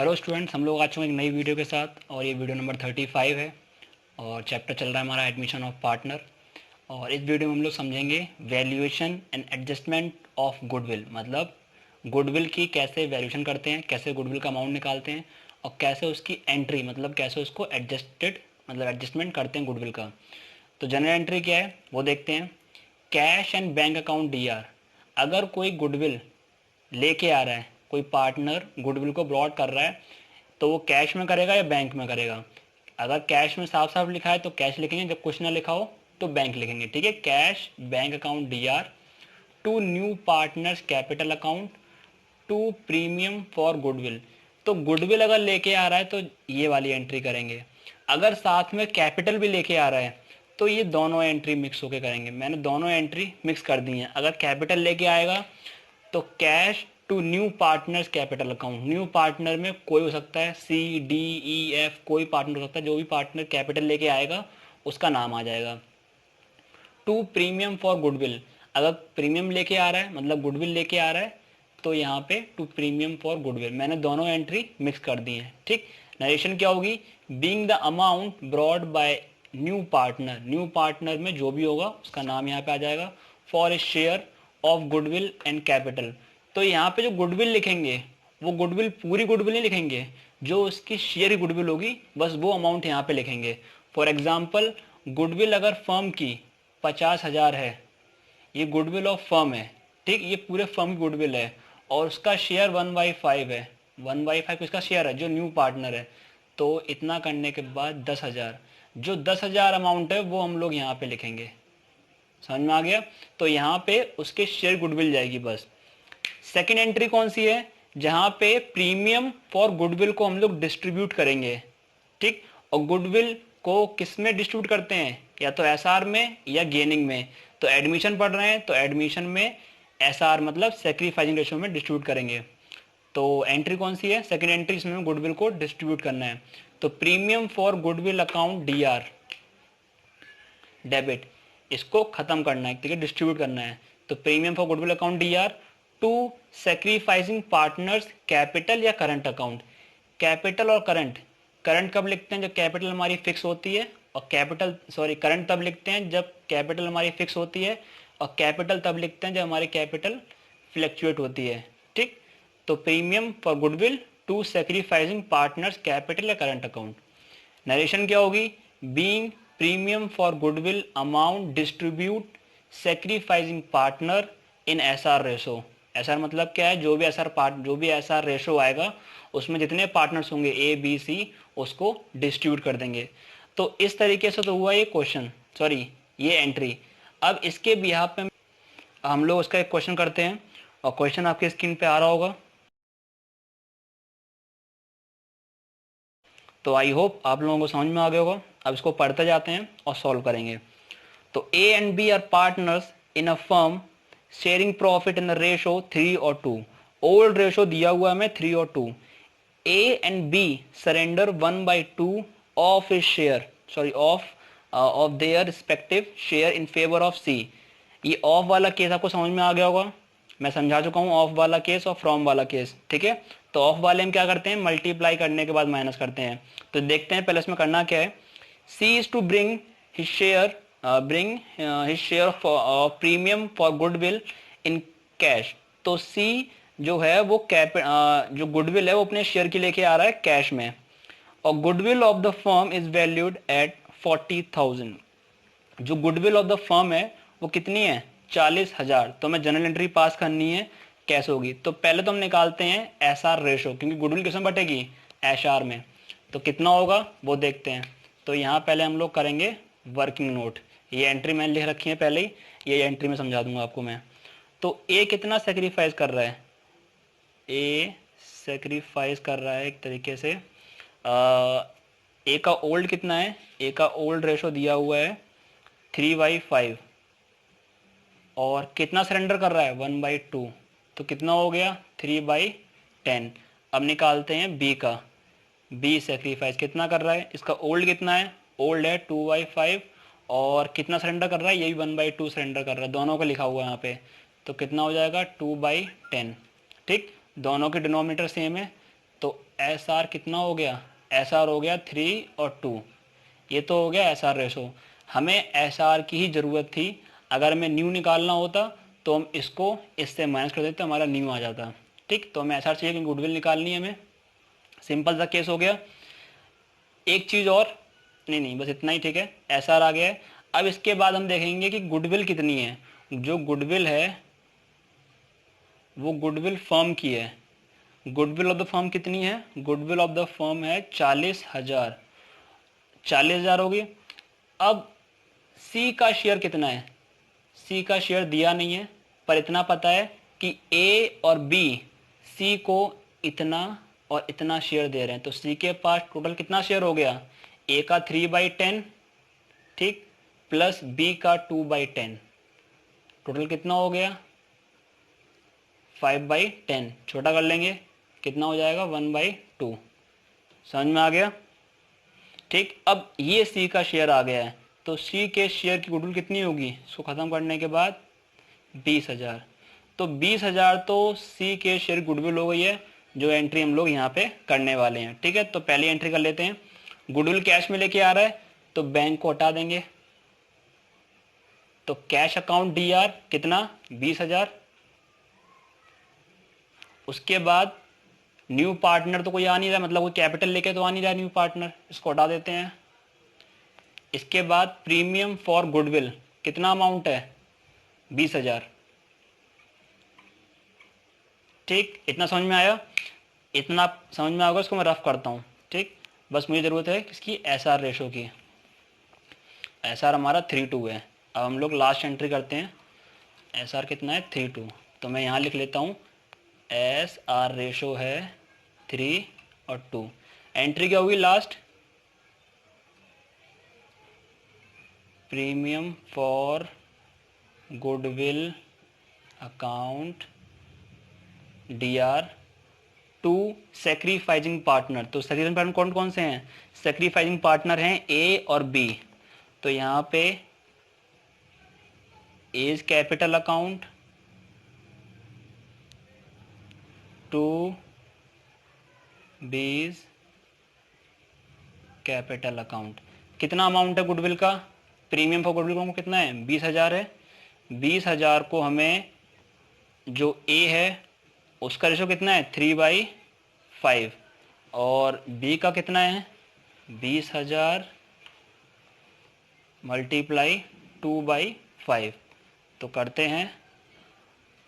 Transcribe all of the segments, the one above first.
Hello students, हम लोग आ चुके हैं एक नई वीडियो के साथ और ये वीडियो नंबर 35 है और चैप्टर चल रहा है हमारा एडमिशन ऑफ पार्टनर। और इस वीडियो में हम लोग समझेंगे valuation and adjustment of goodwill, मतलब गुडविल की कैसे वैल्यूएशन करते हैं, कैसे गुडविल का अमाउंट निकालते हैं और कैसे उसकी एंट्री मतलब कैसे उसको एडजस्टमेंट करते हैं गुडविल का। तो जनरल एंट्री क्या है वो देखते हैं। Cash and bank account D R, अगर कोई गुडविल लेके आ रहा है, कोई पार्टनर गुडविल को ब्रॉड कर रहा है तो वो कैश में करेगा या बैंक में करेगा। अगर कैश में साफ साफ लिखा है तो कैश लिखेंगे, जब कुछ ना लिखा हो तो बैंक लिखेंगे। ठीक है, cash bank account DR to new partners capital account to premium for goodwill. तो गुडविल अगर लेके आ रहा है तो ये वाली एंट्री करेंगे। अगर साथ में कैपिटल भी लेके आ रहा है तो ये दोनों एंट्री मिक्स होके करेंगे। मैंने दोनों एंट्री मिक्स कर दी हैं। अगर कैपिटल लेके आएगा तो cash to new partners capital account. New partner में कोई हो सकता है, सी डी ई एफ, कोई पार्टनर हो सकता है। जो भी पार्टनर कैपिटल लेके आएगा उसका नाम आ जाएगा। टू प्रीमियम फॉर गुडविल, अगर प्रीमियम लेके आ रहा है मतलब गुडविल लेके आ रहा है तो यहाँ पे टू प्रीमियम फॉर गुडविल। मैंने दोनों एंट्री मिक्स कर दी है। ठीक, नरेशन क्या होगी, being the amount brought by new partner. New partner में जो भी होगा उसका नाम यहाँ पे आ जाएगा। For a share of goodwill and capital. तो यहाँ पे जो गुडविल लिखेंगे वो गुडविल पूरी गुडविल नहीं लिखेंगे, जो उसकी शेयर की गुडविल होगी बस वो अमाउंट यहाँ पे लिखेंगे। फॉर एग्जाम्पल, गुडविल अगर फर्म की 50,000 है, ये गुडविल ऑफ फर्म है। ठीक, ये पूरे फर्म की गुडविल है और उसका शेयर 1/5 है। 1/5 इसका शेयर है जो न्यू पार्टनर है। तो इतना करने के बाद 10,000, जो 10,000 अमाउंट है वो हम लोग यहाँ पे लिखेंगे। समझ में आ गया। तो यहाँ पे उसके शेयर गुडविल जाएगी बस। सेकेंड एंट्री कौन सी है, जहां पे प्रीमियम फॉर गुडविल को हम लोग डिस्ट्रीब्यूट करेंगे। ठीक, और गुडविल को किस में डिस्ट्रीब्यूट करते हैं, या तो एसआर में या गेनिंग में। तो एडमिशन पढ़ रहे हैं तो एडमिशन में एसआर मतलब सेक्रीफाइसिंग रेशियो में डिस्ट्रीब्यूट करेंगे। तो एंट्री कौन सी है, सेकेंड एंट्री, इसमें गुडविल को डिस्ट्रीब्यूट करना है। तो premium for goodwill account D R debit, इसको खत्म करना है, ठीक है, डिस्ट्रीब्यूट करना है। तो premium for goodwill account DR to sacrificing partners capital या करंट अकाउंट। कैपिटल और करंट, करंट कब लिखते हैं जब कैपिटल हमारी फिक्स होती है, और करंट तब लिखते हैं जब कैपिटल हमारी फिक्स होती है, और कैपिटल तब लिखते हैं जब हमारी कैपिटल फ्लक्चुएट होती है। ठीक, तो premium for goodwill to sacrificing partners capital या करंट अकाउंट। नरेशन क्या होगी, being premium for goodwill amount distribute sacrificing partner in SR ratio. SR मतलब क्या है, जो भी एसआर रेशो आएगा उसमें जितने पार्टनर्स होंगे ए बी सी उसको डिस्ट्रीब्यूट कर देंगे। तो इस तरीके से तो हुआ ये क्वेश्चन, ये एंट्री। अब इसके बिहाफ पे हम लोग उसका एक क्वेश्चन करते हैं और क्वेश्चन आपके स्क्रीन पे आ रहा होगा। तो आई होप आप लोगों को समझ में आ गया होगा। अब इसको पढ़ते जाते हैं और सॉल्व करेंगे। तो A and B are partners in a firm sharing profit in the ratio 3 और 2। ओल्ड रेशो दिया हुआ है हमें 3 और 2। A and B surrender 1/2 of his share of their respective share in favour of C. ये of वाला case आपको समझ में आ गया होगा, मैं समझा चुका हूँ ऑफ वाला केस और फ्रॉम वाला केस। ठीक है, तो ऑफ वाले हम क्या करते हैं, मल्टीप्लाई करने के बाद माइनस करते हैं। तो देखते हैं पहले इसमें करना क्या है। C is to bring his share of premium for goodwill in cash. तो सी जो है वो जो गुडविल है वो अपने शेयर की लेके आ रहा है कैश में, और goodwill of the firm is valued at 40,000। जो गुडविल ऑफ द फर्म है वो कितनी है, 40,000। तो हमें जनरल एंट्री पास करनी है, कैसे होगी। तो पहले तो हम निकालते हैं एस आर रेशो, क्योंकि गुडविल किस में बटेगी, एस आर में। तो कितना होगा वो देखते हैं। तो यहाँ पहले हम लोग करेंगे वर्किंग नोट। ये एंट्री मैंने लिख रखी है पहले ही, ये एंट्री में समझा दूंगा आपको मैं। तो ए कितना सेक्रीफाइस कर रहा है, ए सेक्रीफाइस कर रहा है एक तरीके से। ए का ओल्ड कितना है, ए का ओल्ड रेशो दिया हुआ है 3/5, और कितना सरेंडर कर रहा है 1/2। तो कितना हो गया 3/10। अब निकालते हैं बी का। बी सेक्रीफाइस कितना कर रहा है, इसका ओल्ड कितना है, ओल्ड है 2/5, और कितना सरेंडर कर रहा है, यही 1/2 सरेंडर कर रहा है। दोनों का लिखा हुआ है यहाँ पे। तो कितना हो जाएगा 2/10। ठीक, दोनों के डिनोमिनेटर सेम है। तो एस आर कितना हो गया, एस आर हो गया 3 और 2, ये तो हो गया एस आर रेशो। हमें एस आर की ही ज़रूरत थी, अगर हमें न्यू निकालना होता तो हम इसको इससे माइनस कर देते, हमारा न्यू आ जाता। ठीक, तो हमें एस आर चाहिए क्योंकि गुडविल निकालनी है हमें। सिंपल सा केस हो गया। एक चीज़ और, नहीं बस इतना ही, ठीक है, एस आर आ गया है। अब इसके बाद हम देखेंगे कि गुडविल कितनी है। जो गुडविल है वो गुडविल फर्म की है। गुडविल ऑफ द फर्म कितनी है, गुडविल ऑफ द फर्म है 40,000, 40,000 होगी। अब सी का शेयर कितना है, सी का शेयर दिया नहीं है, पर इतना पता है कि ए और बी सी को इतना और इतना शेयर दे रहे हैं, तो सी के पास टोटल कितना शेयर हो गया, ए का 3/10, ठीक, प्लस बी का 2/10, टोटल कितना हो गया 5/10। छोटा कर लेंगे, कितना हो जाएगा 1/2। समझ में आ गया। ठीक, अब ये सी का शेयर आ गया है, तो सी के शेयर की गुडविल कितनी होगी, इसको ख़त्म करने के बाद 20,000। तो 20,000 तो सी के शेयर गुडविल हो गई है, जो एंट्री हम लोग यहाँ पे करने वाले हैं। ठीक है, तो पहली एंट्री कर लेते हैं। गुडविल कैश में लेके आ रहा है तो बैंक को हटा देंगे, तो कैश अकाउंट डी आर कितना 20,000। उसके बाद न्यू पार्टनर तो कोई आ नहीं रहा, मतलब कोई कैपिटल लेके तो आ नहीं रहा न्यू पार्टनर, इसको हटा देते हैं। इसके बाद प्रीमियम फॉर गुडविल कितना अमाउंट है 20,000। ठीक, इतना समझ में आया, इतना समझ में आएगा, इसको मैं रफ करता हूँ। ठीक, बस मुझे ज़रूरत है किसकी, एस आर रेशो की। एस आर हमारा 3:2 है। अब हम लोग लास्ट एंट्री करते हैं। एस आर कितना है 3:2, तो मैं यहाँ लिख लेता हूँ एस आर रेशो है 3 और 2। एंट्री क्या होगी last, premium for goodwill account D R to sacrificing partner. तो सेक्रीफाइजिंग पार्टनर कौन कौन से हैं, सेक्रीफाइजिंग पार्टनर हैं ए और बी। तो यहाँ पे A's capital account to B's capital account. कितना अमाउंट है गुडविल का, प्रीमियम फॉर गुडविल को कितना है 20,000 है। 20,000 को हमें जो ए है उसका रेशो कितना है 3/5, और बी का कितना है 20,000 मल्टीप्लाई 2/5, तो करते हैं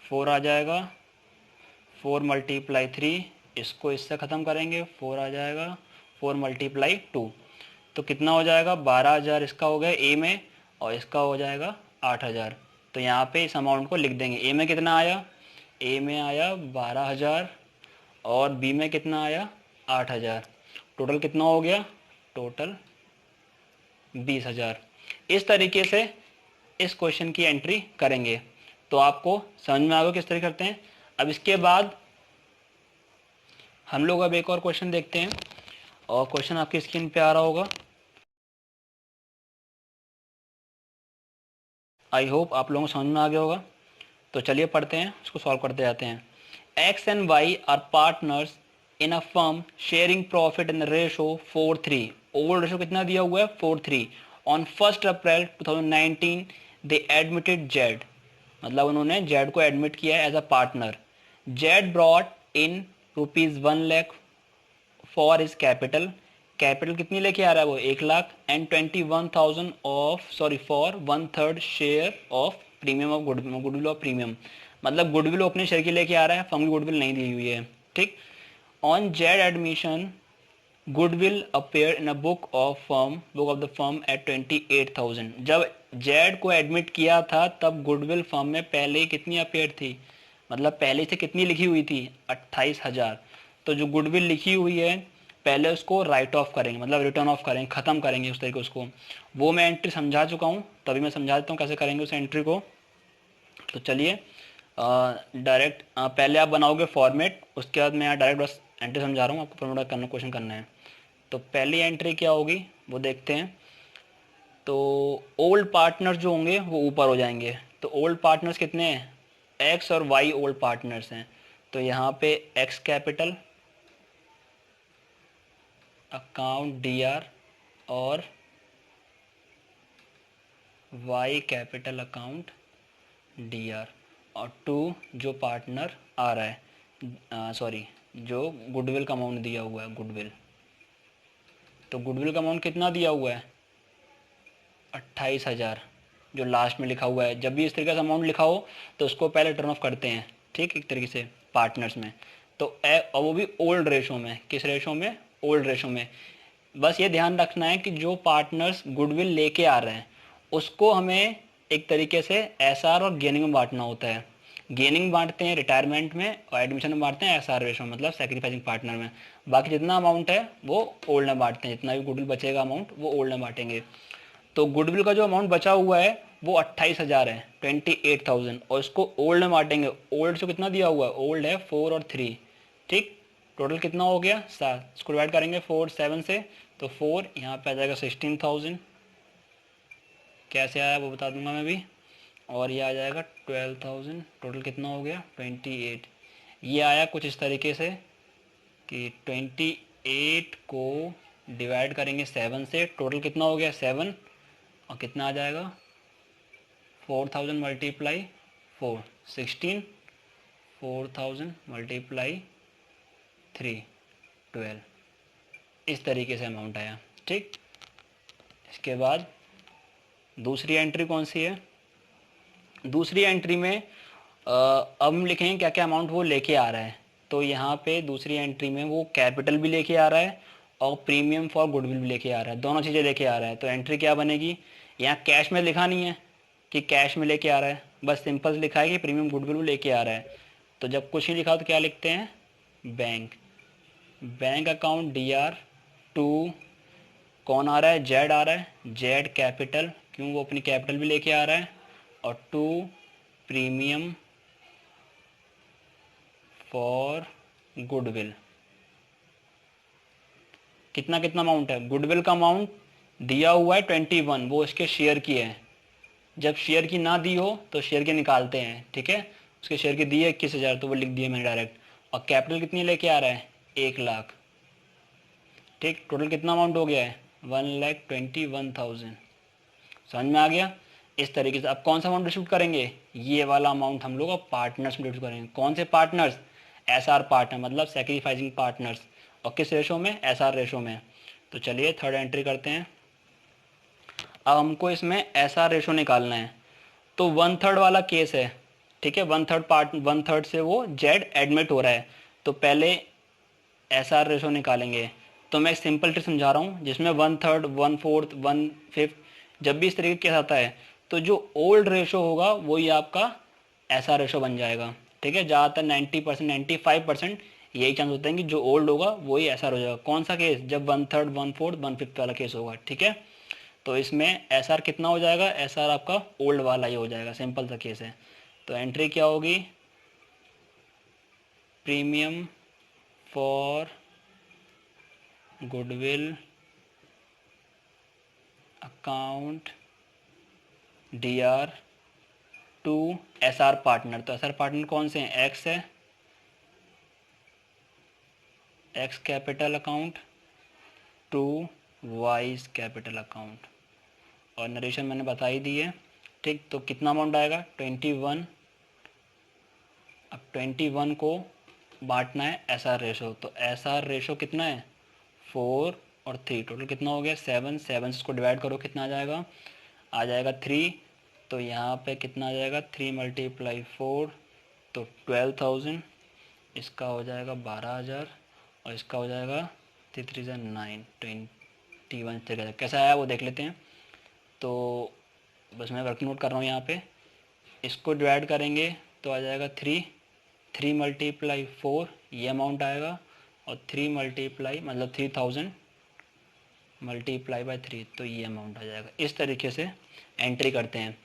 4 आ जाएगा, 4 मल्टीप्लाई 3, इसको इससे ख़त्म करेंगे 4 आ जाएगा, 4 मल्टीप्लाई 2, तो कितना हो जाएगा 12,000 इसका हो गया ए में, और इसका हो जाएगा 8,000। तो यहाँ पे इस अमाउंट को लिख देंगे। ए में कितना आया, ए में आया 12,000 और बी में कितना आया 8,000, टोटल कितना हो गया, टोटल 20,000। इस तरीके से इस क्वेश्चन की एंट्री करेंगे, तो आपको समझ में आ गया किस तरह करते हैं। अब इसके बाद हम लोग अब एक और क्वेश्चन देखते हैं, और क्वेश्चन आपकी स्क्रीन पे आ रहा होगा। आई होप आप लोगों को समझ में आ गया होगा। तो चलिए पढ़ते हैं, उसको सॉल्व करते जाते हैं। X and Y are partners in a firm sharing profit in ratio 4:3। Overall ratio कितना दिया हुआ है 4:3। On 1 April 2019 they admitted Z, मतलब उन्होंने जेड को एडमिट किया है as a partner. Z brought in ₹1 lakh for his capital, capital कितनी लेके आ रहा है वो 1 lakh, and 21,000 of for 1/3 share of premium of goodwill of premium, मतलब गुडविल अपने शेयर की लेके आ रहा है, फर्म की गुडविल नहीं दी हुई है। ठीक, on Z admission goodwill appear in a book of the firm at 28,000। जब जेड को एडमिट किया था तब गुडविल फर्म में पहले ही कितनी अपेयर थी, मतलब पहले से कितनी लिखी हुई थी 28,000। तो जो गुडविल लिखी हुई है पहले उसको राइट ऑफ करेंगे, मतलब रिटर्न ऑफ करेंगे, ख़त्म करेंगे उस तरीके उसको। वो मैं एंट्री समझा चुका हूँ, तभी मैं समझा देता हूँ कैसे करेंगे उस एंट्री को। तो चलिए डायरेक्ट पहले आप बनाओगे फॉर्मेट, उसके बाद मैं यहाँ डायरेक्ट बस एंट्री समझा रहा हूँ, आपको फॉर्मेट करना क्वेश्चन करना है। तो पहली एंट्री क्या होगी वो देखते हैं। तो ओल्ड पार्टनर्स जो होंगे वो ऊपर हो जाएंगे। तो ओल्ड पार्टनर्स कितने हैं, एक्स और वाई ओल्ड पार्टनर्स हैं। तो यहाँ पे एक्स कैपिटल अकाउंट DR और Y कैपिटल अकाउंट DR, और 2 जो पार्टनर आ रहा है, सॉरी जो गुडविल का अमाउंट दिया हुआ है, गुडविल। तो गुडविल का अमाउंट कितना दिया हुआ है? 28,000 जो लास्ट में लिखा हुआ है। जब भी इस तरीके से अमाउंट लिखा हो तो उसको पहले टर्न ऑफ करते हैं, ठीक, एक तरीके से पार्टनर्स में। तो और वो भी ओल्ड रेशो में। किस रेशो में? ओल्ड रेशो में। बस ये ध्यान रखना है कि जो पार्टनर्स गुडविल लेके आ रहे हैं उसको हमें एक तरीके से SR और गेनिंग में बांटना होता है। गेनिंग बांटते हैं रिटायरमेंट में और एडमिशन में बांटते हैं SR रेशो मतलब सैक्रिफाइसिंग पार्टनर में। बाकी जितना अमाउंट है वो ओल्ड में बांटते हैं, जितना भी गुडविल बचेगा अमाउंट वो ओल्ड में बांटेंगे। तो गुडविल का जो अमाउंट बचा हुआ है वो 28,000 है, 28,000, और इसको ओल्ड में बांटेंगे। ओल्ड से कितना दिया हुआ है? ओल्ड है 4 और 3, ठीक। टोटल कितना हो गया? 7। इसको डिवाइड करेंगे 4 7 से, तो 4 यहाँ पे आ जाएगा 16,000। कैसे आया वो बता दूंगा मैं भी। और ये आ जाएगा 12,000। टोटल कितना हो गया? 28। ये आया कुछ इस तरीके से कि 28 को डिवाइड करेंगे 7 से, टोटल कितना हो गया? 7। और कितना आ जाएगा? 4,000 मल्टीप्लाई 4 16, 4,000 मल्टीप्लाई 3 12। इस तरीके से अमाउंट आया, ठीक। इसके बाद दूसरी एंट्री कौन सी है? दूसरी एंट्री में अब हम लिखेंगे क्या क्या अमाउंट वो लेके आ रहा है। तो यहाँ पे दूसरी एंट्री में वो कैपिटल भी लेके आ रहा है और प्रीमियम फॉर गुडविल भी लेके आ रहा है, दोनों चीज़ें लेके आ रहा है। तो एंट्री क्या बनेगी? यहाँ कैश में लिखा नहीं है कि कैश में लेके आ रहा है, बस सिंपल लिखा है कि प्रीमियम गुडविल भी लेके आ रहा है। तो जब कुछ नहीं लिखा तो क्या लिखते हैं? Bank. Bank account DR to कौन आ रहा है? जेड आ रहा है, जेड कैपिटल, क्यों? वो अपनी कैपिटल भी लेके आ रहा है। और 2 प्रीमियम फॉर गुडविल। कितना कितना अमाउंट है? गुडविल का अमाउंट दिया हुआ है 21, वो इसके शेयर की है। जब शेयर की ना दी हो तो शेयर की निकालते हैं, ठीक है। उसके शेयर की दी है 21,000, तो वो लिख दिए मैंने डायरेक्ट। और कैपिटल कितनी लेके आ रहा है? 1 लाख, ठीक। टोटल कितना अमाउंट हो गया है? 1,21,000। समझ में आ गया? इस तरीके से अब कौन सा अमाउंट डिस्ट्रीब्यूट करेंगे? ये वाला अमाउंट हम लोग अब पार्टनर्स में डिस्ट्रीब्यूट करेंगे। कौन से पार्टनर्स? SR पार्टनर मतलब सेक्रीफाइसिंग पार्टनर्स। और किस रेशो में? SR रेशो में। तो चलिए थर्ड एंट्री करते हैं। अब हमको इसमें SR रेशो निकालना है। तो 1/3 वाला केस है, ठीक है। 1/3 से वो जेड एडमिट हो रहा है, तो पहले SR रेशो निकालेंगे। तो मैं एक सिंपल ट्रिक समझा रहा हूँ जिसमें 1/3 1/4 1/5 जब भी इस तरीके के केस आता है तो जो ओल्ड रेशो होगा वही आपका SR रेशो बन जाएगा, ठीक है। ज़्यादातर 90% 95% यही चांस होता है कि जो ओल्ड होगा वही SR हो जाएगा। कौन सा केस? जब 1/3 1/4 1/5 वाला केस होगा, ठीक है। तो इसमें SR कितना हो जाएगा? SR आपका ओल्ड वाला ही हो जाएगा, सिंपल सा केस है। तो एंट्री क्या होगी? Premium for goodwill account DR to SR partner. तो SR पार्टनर कौन से हैं? X है, X capital account to Y capital account. और नरेशन मैंने बता ही दी है, ठीक। तो कितना अमाउंट आएगा? 21। अब 21 को बांटना है SR रेशो। तो SR रेशो कितना है? 4 और 3। टोटल कितना हो गया? 7। 7 से इसको डिवाइड करो, कितना आ जाएगा? आ जाएगा 3। तो यहाँ पे कितना आ जाएगा? 3 × 4 तो 12,000। इसका हो जाएगा 12,000 और इसका हो जाएगा 3 3 9 21। कैसा आया वो देख लेते हैं। तो बस मैं वर्किंग नोट कर रहा हूँ यहाँ पे। इसको डिवाइड करेंगे तो आ जाएगा 3 × 4 ये अमाउंट आएगा, और 3 मल्टीप्लाई मतलब 3,000 मल्टीप्लाई बाय 3 तो ये अमाउंट आ जाएगा। इस तरीके से एंट्री करते हैं।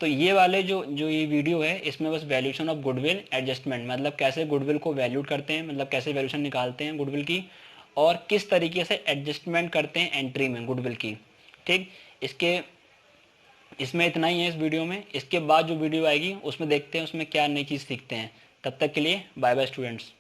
तो ये वाले जो ये वीडियो है इसमें बस वैल्यूएशन ऑफ गुडविल एडजस्टमेंट मतलब कैसे गुडविल को वैल्यूट करते हैं, मतलब कैसे वैल्यूएशन निकालते हैं गुडविल की, और किस तरीके से एडजस्टमेंट करते हैं एंट्री में गुडविल की, ठीक। इसमें इतना ही है इस वीडियो में। इसके बाद जो वीडियो आएगी उसमें देखते हैं उसमें क्या नई चीज़ सीखते हैं। तब तक के लिए बाय बाय स्टूडेंट्स।